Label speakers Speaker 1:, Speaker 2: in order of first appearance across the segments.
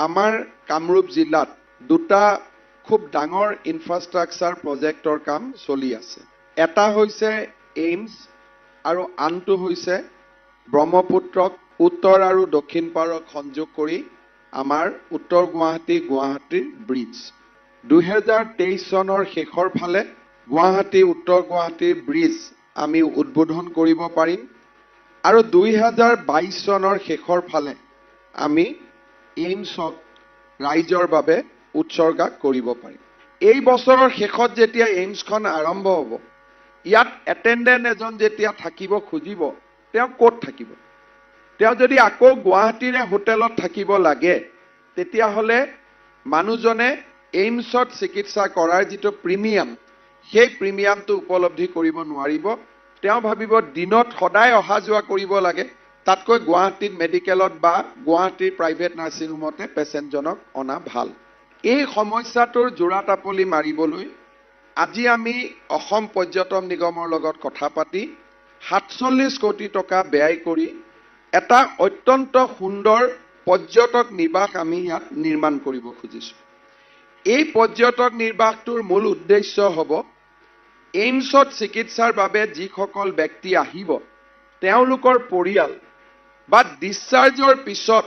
Speaker 1: আমাৰ কামৰূপ জিলাত দুটা খুব ডাঙৰ ইনফ্ৰাষ্ট্ৰাকচাৰ প্ৰজেক্টৰ কাম চলি আছে। এটা হৈছে এইমছ আৰু আনটো হৈছে ব্ৰহ্মপুত্ৰক উত্তৰ আৰু দক্ষিণ পাৰক সংযোগ কৰি আমাৰ উত্তৰ গুৱাহাটীৰ ব্ৰিজ। 2023 চনৰ শেষৰ ফালে উত্তৰ গুৱাহাটীৰ ব্ৰিজ আমি উদ্বোধন কৰিব পাৰিম আৰু 2022 চনৰ শেষৰ ফালে আমি এইমছক ৰাইজৰ বাবে উৎসৰ্গা কৰিব পাৰিম। এই বছৰৰ শেষত যেতিয়া এইমছখন আৰম্ভ হ'ব, ইয়াত এটেণ্ডেণ্ট এজন যেতিয়া থাকিব খুজিব, তেওঁ ক'ত থাকিব? তেওঁ যদি আকৌ গুৱাহাটীৰে হোটেলত থাকিব লাগে, তেতিয়াহ'লে মানুহজনে এইমছত চিকিৎসা কৰাৰ যিটো প্ৰিমিয়াম, সেই প্ৰিমিয়ামটো উপলব্ধি কৰিব নোৱাৰিব। তেওঁ ভাবিব দিনত সদায় অহা যোৱা কৰিব লাগে, তাতকৈ গুৱাহাটীত মেডিকেলত বা গুৱাহাটীৰ প্ৰাইভেট নাৰ্ছিং হোমতে পেচেণ্টজনক অনা ভাল। এই সমস্যাটোৰ জোৰাটাপলি মাৰিবলৈ আজি আমি অসম পৰ্যটন নিগমৰ লগত কথা পাতি 47 কোটি টকা ব্যয় কৰি এটা অত্যন্ত সুন্দৰ পৰ্যটক নিবাস আমি ইয়াত নিৰ্মাণ কৰিব খুজিছোঁ। এই পৰ্যটক নিবাসটোৰ মূল উদ্দেশ্য হ'ব এইমছত চিকিৎসাৰ বাবে যিসকল ব্যক্তি আহিব, তেওঁলোকৰ পৰিয়াল বা ডিসচাৰ্জৰ পিছত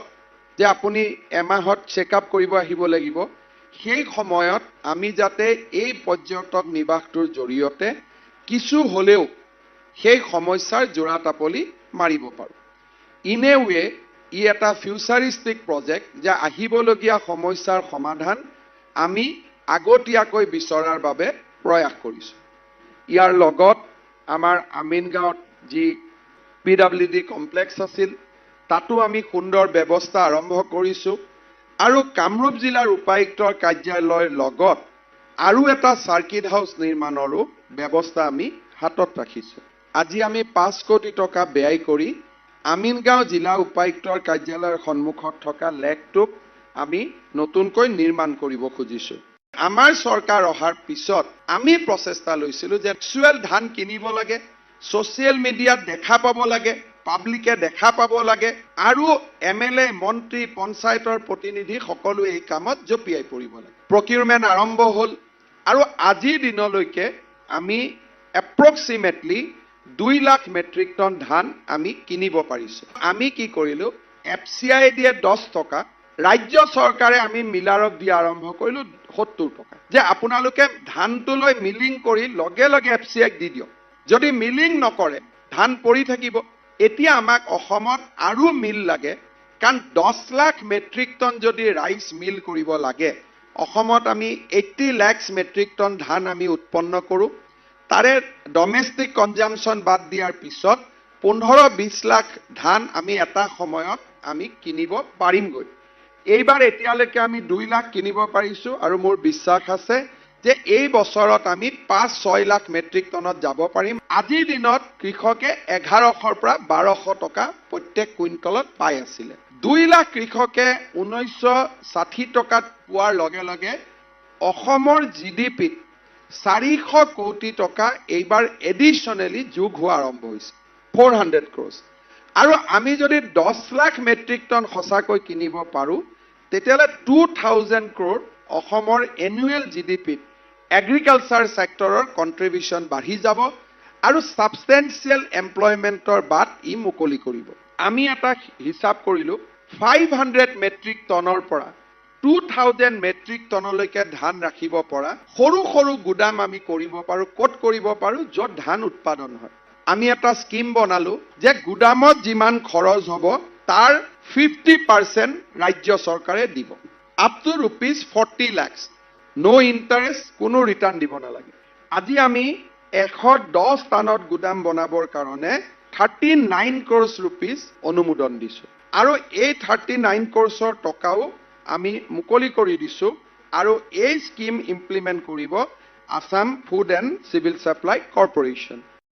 Speaker 1: যে আপুনি এমাহত চেকআপ কৰিব আহিব লাগিব, সেই সময়ত আমি যাতে এই পৰ্যটক নিবাসটোৰ জৰিয়তে কিছু হ'লেও সেই সমস্যাৰ জোৰাটাপলি মাৰিব পাৰোঁ। ইন এ ৱে ই এটা ফিউচাৰিষ্টিক প্ৰজেক্ট যে আহিবলগীয়া সমস্যাৰ সমাধান আমি আগতীয়াকৈ বিচৰাৰ বাবে প্ৰয়াস কৰিছোঁ। ইয়াৰ লগত আমাৰ আমিনগাঁৱত যি PWD কমপ্লেক্স আছিল, তাতো আমি সুন্দৰ ব্যৱস্থা আৰম্ভ কৰিছোঁ আৰু কামৰূপ জিলাৰ উপায়ুক্তৰ কাৰ্যালয়ৰ লগত আৰু এটা চাৰ্কিট হাউচ নিৰ্মাণৰো ব্যৱস্থা আমি হাতত ৰাখিছোঁ। আজি আমি 5 কোটি টকা ব্যয় কৰি আমিনগাঁও জিলা উপায়ুক্তৰ কাৰ্যালয়ৰ সন্মুখত থকা লেকটোক আমি নতুনকৈ নিৰ্মাণ কৰিব খুজিছোঁ। আমাৰ চৰকাৰ অহাৰ পিছত আমি প্ৰচেষ্টা লৈছিলোঁ যে একচুৱেল ধান কিনিব লাগে, ছ'চিয়েল মিডিয়াত দেখা পাব লাগে, পাব্লিকে দেখা পাব লাগে আৰু MLA, মন্ত্ৰী, পঞ্চায়তৰ প্ৰতিনিধি সকলোৱে এই কামত জঁপিয়াই পৰিব লাগে। প্ৰকিউৰমেণ্ট আৰম্ভ হ'ল আৰু আজিৰ দিনলৈকে আমি এপ্ৰক্সিমেটলি 2 লাখ মেট্ৰিক টন ধান আমি কিনিব পাৰিছোঁ। আমি কি কৰিলোঁ, FCI দিয়ে 10 টকা, ৰাজ্য চৰকাৰে আমি মিলাৰক দিয়া আৰম্ভ কৰিলোঁ 70 টকা, যে আপোনালোকে ধানটো লৈ মিলিং কৰি লগে লগে FCI দি দিয়ক। যদি মিলিং নকৰে ধান পৰি থাকিব। এতিয়া আমাক অসমত আৰু মিল লাগে, কাৰণ 10 লাখ মেট্ৰিক টন যদি ৰাইচ মিল কৰিব লাগে, অসমত আমি 80 লাখ মেট্ৰিক টন ধান আমি উৎপন্ন কৰোঁ। তাৰে ডমেষ্টিক কনজাম্পশ্যন বাদ দিয়াৰ পিছত 15-20 লাখ ধান আমি এটা সময়ত আমি কিনিব পাৰিমগৈ। এইবাৰ এতিয়ালৈকে আমি 2 লাখ কিনিব পাৰিছোঁ আৰু মোৰ বিশ্বাস আছে যে এই বছৰত আমি 5-6 লাখ মেট্ৰিক টনত যাব পাৰিম। আজিৰ দিনত কৃষকে 1100 পৰা 1200 টকা প্ৰত্যেক কুইণ্টলত পাই আছিলে। 2 লাখ কৃষকে 1960 টকাত পোৱাৰ লগে লগে অসমৰ GDPত 400 কোটি টকা এইবাৰ এডিশ্যনেলি যোগ হোৱা আৰম্ভ হৈছে, 400 crores। আৰু আমি যদি 10 লাখ মেট্ৰিক টন সঁচাকৈ কিনিব পাৰোঁ, তেতিয়াহ'লে 2000 crore অসমৰ এনুৱেল GDPত এগ্ৰিকালচাৰ ছেক্টৰৰ কণ্ট্ৰিবিউশ্যন বাঢ়ি যাব আৰু ছাবষ্টেঞ্চিয়েল এমপ্লয়মেণ্টৰ বাট ই মুকলি কৰিব। আমি এটা হিচাপ কৰিলোঁ, 500 মেট্ৰিক টনৰ পৰা 2000 মেট্ৰিক টনলৈকে ধান ৰাখিব পৰা সৰু সৰু গুদাম আমি কৰিব পাৰোঁ। ক'ত কৰিব পাৰোঁ? য'ত ধান উৎপাদন হয়। আমি এটা স্কিম বনালোঁ যে গুদামত যিমান খৰচ হ'ব তাৰ 50% ৰাজ্য চৰকাৰে দিব, up to ₹40 lakh. No interest, কোনো ৰিটাৰ্ণ দিব নালাগে। আজি আমি 110 স্থানত গুদাম বনাবৰ কাৰণে 39 crores rupees অনুমোদন দিছোঁ আৰু এই 39 crores টকাও আমি মুকলি কৰি দিছোঁ আৰু এই স্কিম ইমপ্লিমেণ্ট কৰিব Assam food and civil supply corporation.